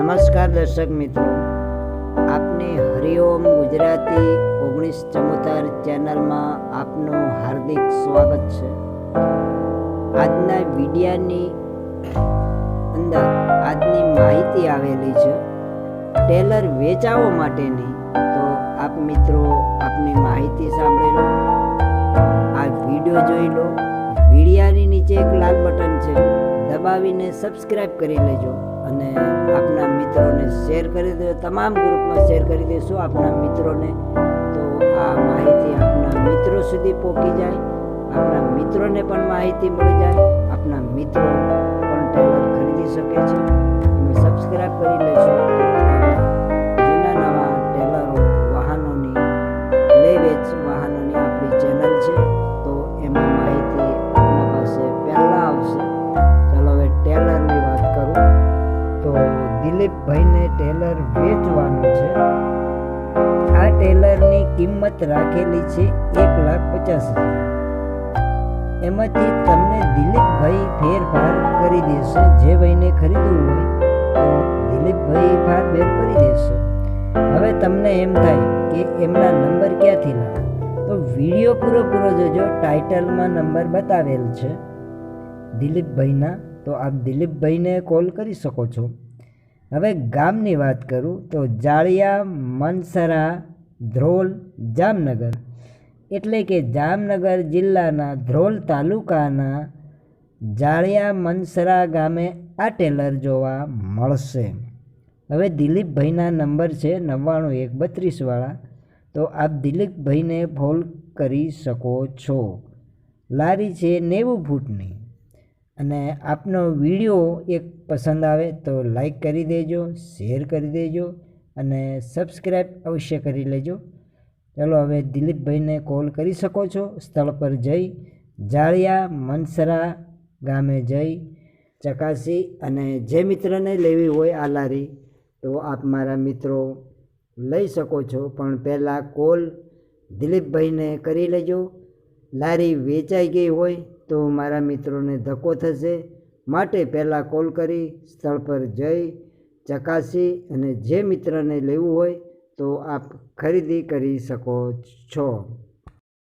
નમસ્કાર દર્શક મિત્રો, આપની હરિઓમ ગુજરાતી 1974 ચેનલમાં આપનું હાર્દિક સ્વાગત છે। આજના વિડિયાની અંદર આજની માહિતી આવેલી છે ટેલર વેચાવો માટેની। તો આપ મિત્રો આપની માહિતી સાંભળી લો, આ વિડિયો જોઈ લો। વિડિયાની નીચે એક લાલ બટન છે, દબાવીને સબસ્ક્રાઇબ કરી લેજો અને આપના મિત્રોને શેર કરી દો। તમામ ગ્રુપમાં શેર કરી દેશો આપના મિત્રોને, તો આ માહિતી આપના મિત્રો સુધી પહોંચી જાય, આપના મિત્રોને પણ માહિતી મળી જાય, આપના મિત્રો પણ ટેલર ખરીદી શકે છે। તમે સબસ્ક્રાઇબ કરી લેશો। જૂના નવા ટેલરો વાહનોની લે વેચ વાહનોની આપણી ચેનલ છે, તો એમાં માહિતી આપના પાસે પહેલાં આવશે। ચાલો હવે ટેલરની વાત કરું તો દિલીપભાઈને ટેલર વેચવાનું છે। આ ટેલરની કિંમત રાખેલી છે 1,50,000। એમાંથી તમને દિલીપભાઈ ફેરફાર કરી દેશે। જે ભાઈને ખરીદવું હોય તો દિલીપભાઈ ફેરફાર કરી દેશે। હવે તમને એમ થાય કે એમના નંબર ક્યાંથી લાવે, તો વિડીયો પૂરો જોજો, ટાઇટલમાં નંબર બતાવેલ છે દિલીપભાઈના, તો આપ દિલીપભાઈને કોલ કરી શકો છો। હવે ગામની વાત કરું તો જાળિયા મનસરા ધ્રોલ જામનગર, એટલે કે જામનગર જિલ્લાના ધ્રોલ તાલુકાના જાળિયા મનસરા ગામે આ ટેલર જોવા મળશે। હવે દિલીપભાઈના નંબર છે 99-132 વાળા, તો આપ દિલીપભાઈને ફોન કરી શકો છો। લારી છે 90 ફૂટની। અને આપનો વિડીયો એક પસંદ આવે તો લાઈક કરી દેજો, શેર કરી દેજો અને સબસ્ક્રાઈબ અવશ્ય કરી લેજો। ચાલો હવે દિલીપભાઈને કોલ કરી શકો છો। સ્થળ પર જઈ જાળિયા મનસરા ગામે જઈ ચકાસી અને જે મિત્રને લેવી હોય આ લારી તો આપ મારા મિત્રો લઈ શકો છો, પણ પહેલાં કોલ દિલીપભાઈને કરી લેજો। લારી વેચાઈ ગઈ હોય તો મારા મિત્રોને ધક્કો થશે, માટે પહેલાં કોલ કરી સ્થળ પર જઈ ચકાસી અને જે મિત્રને લેવું હોય તો આપ ખરીદી કરી શકો છો।